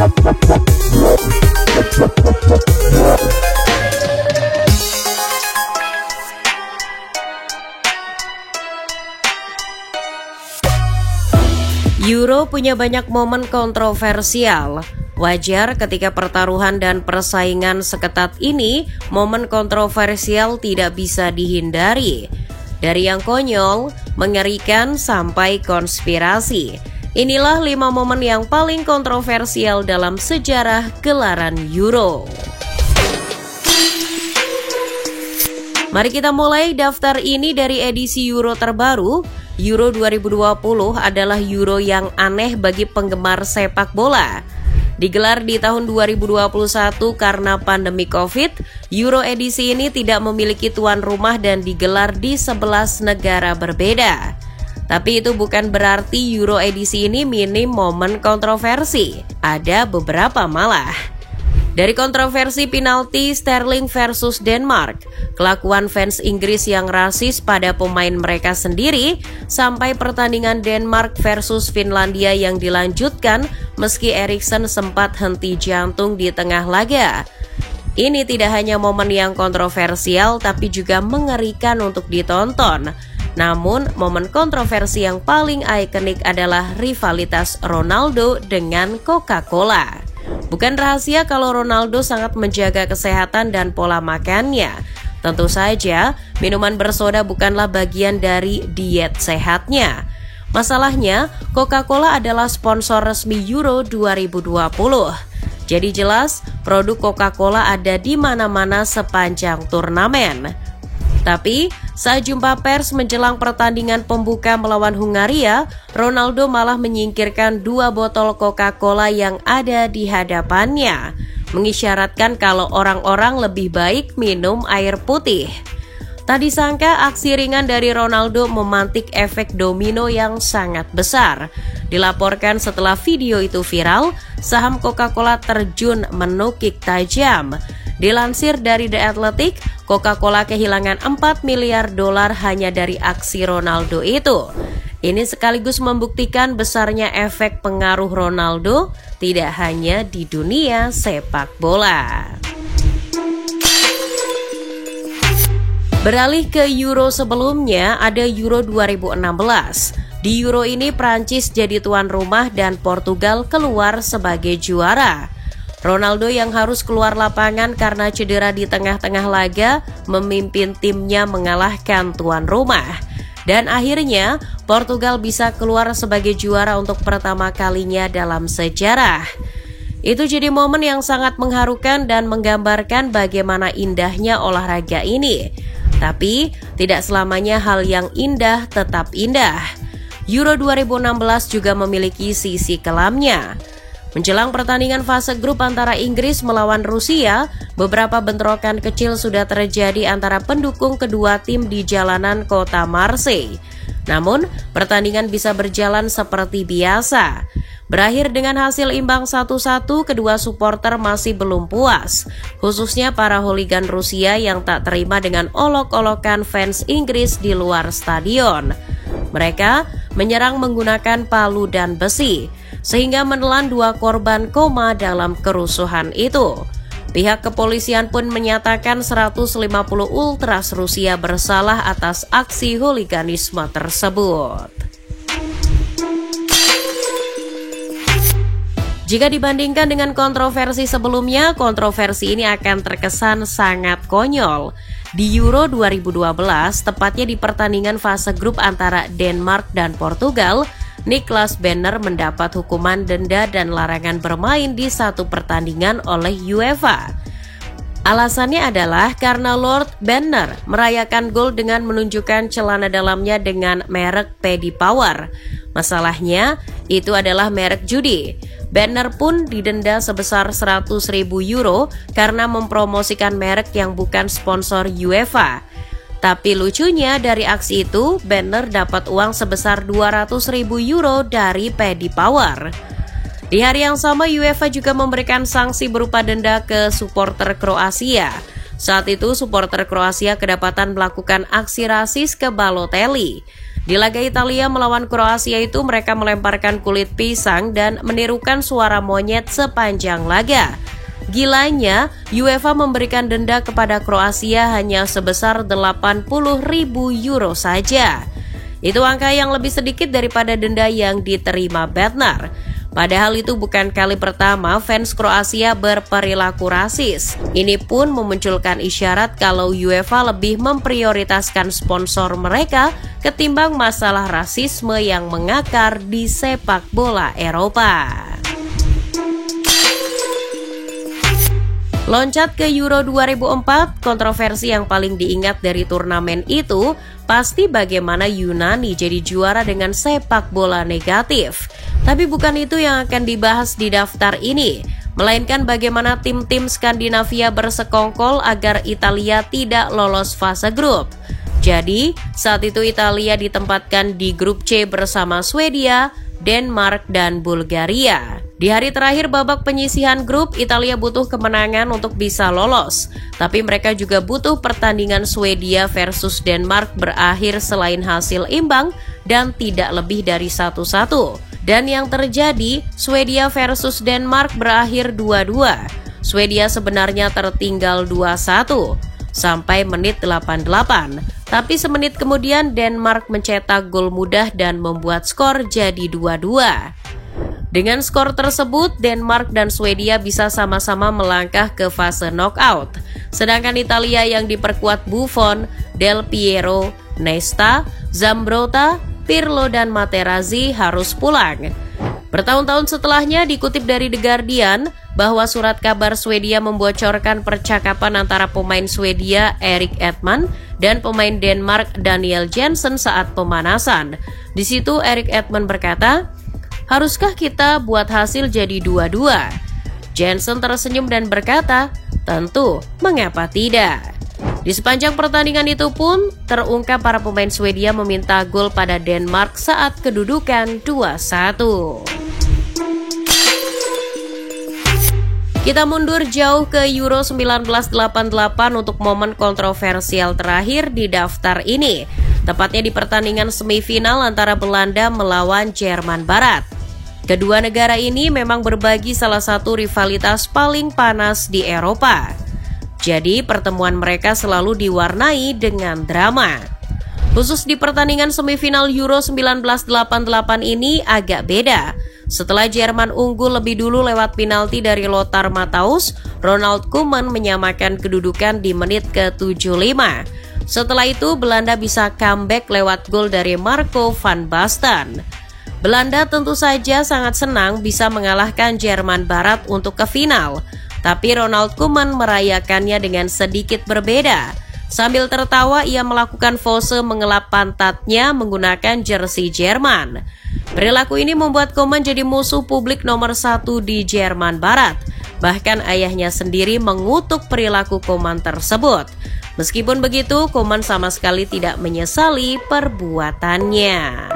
Euro punya banyak momen kontroversial. Wajar ketika pertaruhan dan persaingan seketat ini, momen kontroversial tidak bisa dihindari. Dari yang konyol, mengerikan, sampai konspirasi. Inilah 5 momen yang paling kontroversial dalam sejarah gelaran Euro. Mari kita mulai daftar ini dari edisi Euro terbaru. Euro 2020 adalah Euro yang aneh bagi penggemar sepak bola. Digelar di tahun 2021 karena pandemi Covid, Euro edisi ini tidak memiliki tuan rumah dan digelar di 11 negara berbeda. Tapi itu bukan berarti Euro edisi ini minim momen kontroversi. Ada beberapa malah. Dari kontroversi penalti Sterling versus Denmark, kelakuan fans Inggris yang rasis pada pemain mereka sendiri, sampai pertandingan Denmark versus Finlandia yang dilanjutkan meski Eriksen sempat henti jantung di tengah laga. Ini tidak hanya momen yang kontroversial tapi juga mengerikan untuk ditonton. Namun, momen kontroversi yang paling ikonik adalah rivalitas Ronaldo dengan Coca-Cola. Bukan rahasia kalau Ronaldo sangat menjaga kesehatan dan pola makannya. Tentu saja, minuman bersoda bukanlah bagian dari diet sehatnya. Masalahnya, Coca-Cola adalah sponsor resmi Euro 2020. Jadi jelas, produk Coca-Cola ada di mana-mana sepanjang turnamen. Tapi, saat jumpa pers menjelang pertandingan pembuka melawan Hungaria, Ronaldo malah menyingkirkan 2 botol Coca-Cola yang ada di hadapannya, mengisyaratkan kalau orang-orang lebih baik minum air putih. Tak disangka aksi ringan dari Ronaldo memantik efek domino yang sangat besar. Dilaporkan setelah video itu viral, saham Coca-Cola terjun menukik tajam. Dilansir dari The Athletic, Coca-Cola kehilangan $4 miliar hanya dari aksi Ronaldo itu. Ini sekaligus membuktikan besarnya efek pengaruh Ronaldo tidak hanya di dunia sepak bola. Beralih ke Euro sebelumnya, ada Euro 2016. Di Euro ini Prancis jadi tuan rumah dan Portugal keluar sebagai juara. Ronaldo yang harus keluar lapangan karena cedera di tengah-tengah laga memimpin timnya mengalahkan tuan rumah. Dan akhirnya Portugal bisa keluar sebagai juara untuk pertama kalinya dalam sejarah. Itu jadi momen yang sangat mengharukan dan menggambarkan bagaimana indahnya olahraga ini. Tapi tidak selamanya hal yang indah tetap indah. Euro 2016 juga memiliki sisi kelamnya. Menjelang pertandingan fase grup antara Inggris melawan Rusia, beberapa bentrokan kecil sudah terjadi antara pendukung kedua tim di jalanan kota Marseille. Namun, pertandingan bisa berjalan seperti biasa. Berakhir dengan hasil imbang 1-1, kedua supporter masih belum puas, khususnya para hooligan Rusia yang tak terima dengan olok-olokan fans Inggris di luar stadion. Mereka menyerang menggunakan palu dan besi, sehingga menelan 2 korban koma dalam kerusuhan itu. Pihak kepolisian pun menyatakan 150 ultras Rusia bersalah atas aksi hooliganisme tersebut. Jika dibandingkan dengan kontroversi sebelumnya, kontroversi ini akan terkesan sangat konyol. Di Euro 2012, tepatnya di pertandingan fase grup antara Denmark dan Portugal, Niklas Bender mendapat hukuman denda dan larangan bermain di satu pertandingan oleh UEFA. Alasannya adalah karena Lord Bender merayakan gol dengan menunjukkan celana dalamnya dengan merek Paddy Power. Masalahnya, itu adalah merek judi. Bender pun didenda sebesar 100.000 euro karena mempromosikan merek yang bukan sponsor UEFA. Tapi lucunya dari aksi itu, Bender dapat uang sebesar 200.000 euro dari Paddy Power. Di hari yang sama, UEFA juga memberikan sanksi berupa denda ke supporter Kroasia. Saat itu, supporter Kroasia kedapatan melakukan aksi rasis ke Balotelli. Di laga Italia melawan Kroasia itu mereka melemparkan kulit pisang dan menirukan suara monyet sepanjang laga. Gilanya, UEFA memberikan denda kepada Kroasia hanya sebesar 80.000 euro saja. Itu angka yang lebih sedikit daripada denda yang diterima Bednar. Padahal itu bukan kali pertama fans Kroasia berperilaku rasis. Ini pun memunculkan isyarat kalau UEFA lebih memprioritaskan sponsor mereka ketimbang masalah rasisme yang mengakar di sepak bola Eropa. Loncat ke Euro 2004, kontroversi yang paling diingat dari turnamen itu pasti bagaimana Yunani jadi juara dengan sepak bola negatif. Tapi bukan itu yang akan dibahas di daftar ini, melainkan bagaimana tim-tim Skandinavia bersekongkol agar Italia tidak lolos fase grup. Jadi, saat itu Italia ditempatkan di grup C bersama Swedia, Denmark, dan Bulgaria. Di hari terakhir babak penyisihan grup, Italia butuh kemenangan untuk bisa lolos. Tapi mereka juga butuh pertandingan Swedia versus Denmark berakhir selain hasil imbang dan tidak lebih dari 1-1. Dan yang terjadi, Swedia versus Denmark berakhir 2-2. Swedia sebenarnya tertinggal 2-1 sampai menit 88. Tapi semenit kemudian Denmark mencetak gol mudah dan membuat skor jadi 2-2. Dengan skor tersebut, Denmark dan Swedia bisa sama-sama melangkah ke fase knockout. Sedangkan Italia yang diperkuat Buffon, Del Piero, Nesta, Zambrotta, Pirlo, dan Materazzi harus pulang. Bertahun-tahun setelahnya dikutip dari The Guardian bahwa surat kabar Swedia membocorkan percakapan antara pemain Swedia Erik Edman dan pemain Denmark Daniel Jensen saat pemanasan. Di situ Erik Edman berkata, "Haruskah kita buat hasil jadi 2-2?" Jensen tersenyum dan berkata, "Tentu, mengapa tidak?" Di sepanjang pertandingan itu pun terungkap para pemain Swedia meminta gol pada Denmark saat kedudukan 2-1. Kita mundur jauh ke Euro 1988 untuk momen kontroversial terakhir di daftar ini, tepatnya di pertandingan semifinal antara Belanda melawan Jerman Barat. Kedua negara ini memang berbagi salah satu rivalitas paling panas di Eropa. Jadi pertemuan mereka selalu diwarnai dengan drama. Khusus di pertandingan semifinal Euro 1988 ini agak beda. Setelah Jerman unggul lebih dulu lewat penalti dari Lothar Matthaus, Ronald Koeman menyamakan kedudukan di menit ke-75. Setelah itu Belanda bisa comeback lewat gol dari Marco van Basten. Belanda tentu saja sangat senang bisa mengalahkan Jerman Barat untuk ke final. Tapi Ronald Koeman merayakannya dengan sedikit berbeda. Sambil tertawa ia melakukan pose mengelap pantatnya menggunakan jersey Jerman. Perilaku ini membuat Koeman jadi musuh publik nomor 1 di Jerman Barat. Bahkan ayahnya sendiri mengutuk perilaku Koeman tersebut. Meskipun begitu, Koeman sama sekali tidak menyesali perbuatannya.